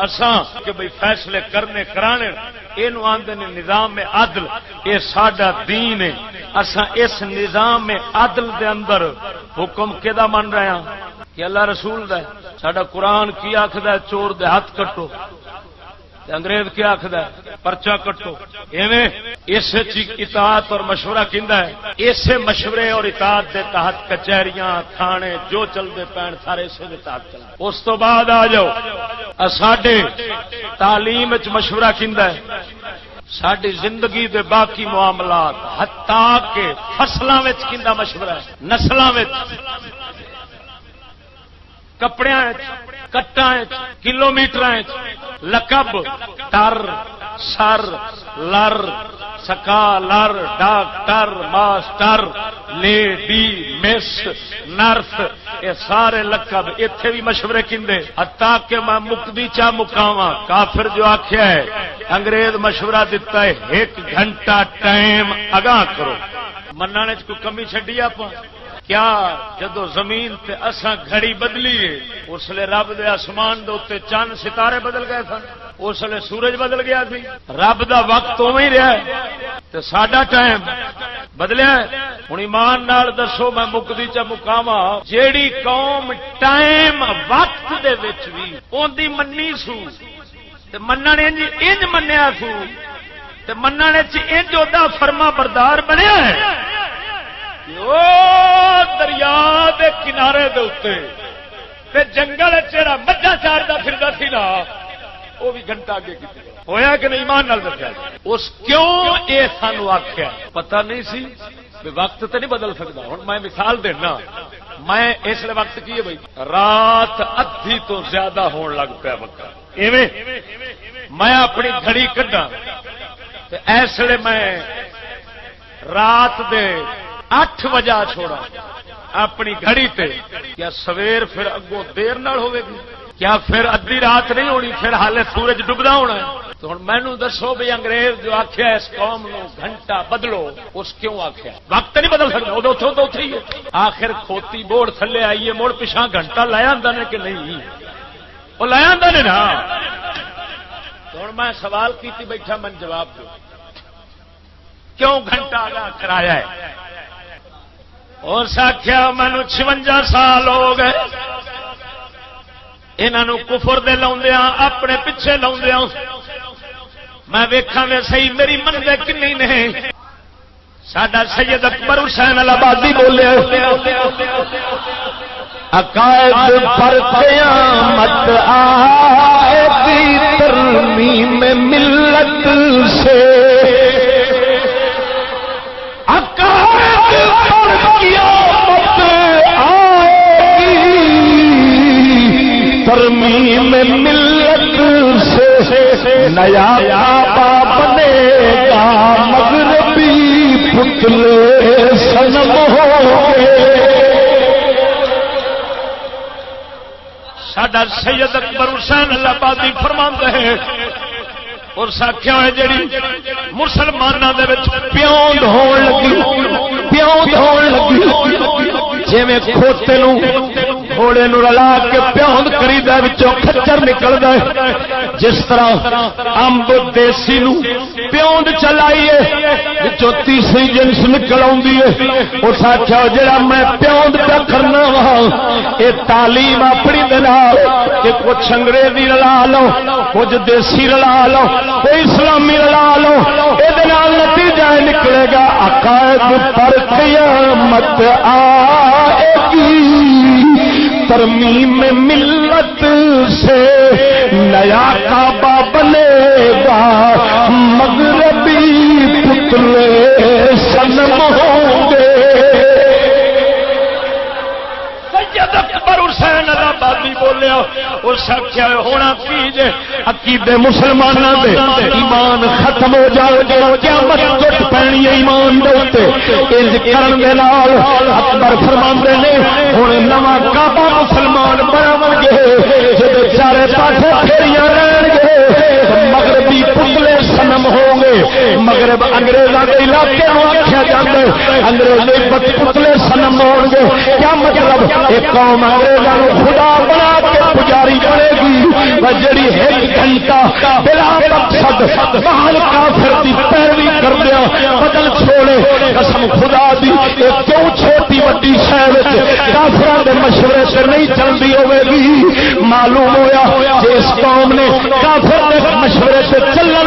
اساں کہ بھئی فیصلے کرنے کرانے اینو آندے نے نظام عدل، اے ساڈا دین ہے، اساں اس نظام عدل دے اندر حکم کدا من رہے ہیں کہ اللہ رسول دا ہے۔ ساڈا قرآن کی آکھدا ہے چور دے ہاتھ کٹو، انگریز کیا آخر پرچا کٹو، ایویں اس اطاعت اور مشورہ کیندا ہے، اسے مشورے اور اطاعت دے تحت کچہریاں تھانے جو چلتے پین سارے اسے دے تحت چل۔ اس تو بعد آ جاؤ ساڈے تعلیم وچ مشورہ کیندا ہے، ساری زندگی دے باقی معاملات حتیٰ کہ فصلاں وچ کیندا مشورہ ہے، نسلاں وچ، کپڑیاں کٹاں کلومیٹراں لقب ٹر سر لر سکا لر ڈاکٹر ماسٹر لیڈی مس نرس یہ سارے لقب اتنے بھی مشورے کیندے حتیٰ کہ میں مکدی چا مکاواں کافر جو آخیا ہے انگریز مشورہ دیتا ہے 1 گھنٹہ ٹائم اگاں کرو منانے کوئی کمی چڈی آپ کیا جدو زمین تے اساں گھڑی بدلی ہے اس لیے رب دے آسمان دے اوتے چند ستارے بدل گئے سن، اس لیے سورج بدل گیا سی، رب دا وقت اوویں رہا ہے تے ساڈا ٹائم بدلیا ہے۔ ہن ایمان نال دسو میں مکدی چ مکاواں جیڑی قوم ٹائم وقت دے وچ وی اوندی منی سو تے منن انج منیا سو تے منن وچ انج اودا فرما بردار بنیا ہے، دریا دے کنارے دے اوتے تے جنگل جڑا مجھا چاردا پھردا سی نا وہ بھی گھنٹہ اگے کیتی ہویا کہ نہیں ایمان نال دسیا اس کیوں اے سانو آکھیا پتہ نہیں سی کہ وقت تے نہیں بدل سکدا۔ ہن میں مثال دینا، میں اس لیے وقت کی ہے بھائی رات ادھی تو زیادہ ہون لگ پیا وقت ایویں میں اپنی گھڑی کڈاں تے اس لیے میں رات دے 8 بجے چھوڑا اپنی گھڑی تے کیا سویر پھر اگوں دیر نال ہوے گی؟ کیا پھر ادھی رات نہیں ہونی؟ پھر حالے سورج ڈبدا ہونا ہے۔ تو ہن مینوں دسو بھی انگریز جو آکھیا اس قوم نو گھنٹہ بدلو اس کیوں آکھیا؟ وقت نہیں بدل سکدا، ادو اتھوں تو اتھی ہے۔ آخر کھوتی بوڑ تھلے آئیے مڑ پیچھا گھنٹہ لے آندا نے کہ نہیں؟ وہ لے آندا نے نا۔ ہن میں سوال کیتی بیٹھا، من جواب دو کیوں گھنٹہ آگاہ کرایا ہے؟ اور ساکھیا مینو 56 سال ہو گئے انہوں کفر دے لاؤندیاں اپنے پیچھے لاؤندیاں میں ویکھاں وے صحیح میری منزل کنی نہیں۔ ساڈا سید اکبر حسین الہبادی بولے عقائد پر قیامت آئے گی ترمیم ملت سے، ترمیم ملت سے نیا کعبہ بنے گا مغربی پتلے صنم ہوں گے۔ ساڈا سید اکبر حسین الہبادی فرماندے ہیں اور ساکھیا ہے جڑی مسلماناں دے وچ پیوند ہون لگی جویں کھوتے نو گھوڑے نو رلا کے پیوند کریدا وچوں کھچر نکلدا ہے، جس طرح امب دیسی نو پیوند چلائیے وچوں تیسری جنس نکل آوندی ہے۔ اس آکھیا جڑا میں پیوند پہ کرنا وا اے تعلیم اپنی دے نال کہ کچھ انگریزی رلا لو کچھ دیسی رلا لو کوئی اسلامی رلا لو، اے دے نال نتیجہ نکلے گا عقائد پر قیامت آئے گی ترمیم ملت سے نیا کعبہ بنے گا مغربی پتلے صنم ہوں گے۔ سید اکبر حسین الہبادی بولیا اور ساکھیا ہونا کی جے عقیدے مسلماناں دے ایمان ختم ہو جائے گا، قیامت ٹوٹ پینی ہے ایمان دے اوتے۔ انج کرن دے نال اکبر فرماندے نے ہن نواں کعبہ مسلمان بناون گے جے چارے پاسے پھیریاں رہن گے، مغربی پتلے صنم ہوں گے۔ مغرب انگریزاں دے علاقے نوں آکھیا جاندا ہے، انگریزی پتلے صنم ہون گے۔ کیا مطلب ایک قوم انگریزاں نوں خدا بنا کے پجاری بنے گی جڑی ایک گھنٹہ بلا مقصد مہان کافر دی پیروی کردیا بدل چھوڑے قسم خدا دی کیوں چھوٹی وڈی شہر کافراں دے مشورے سے نہیں چلتی ہوے گی. معلوم ہویا جس قوم نے کافر دے مشورے سے چلنا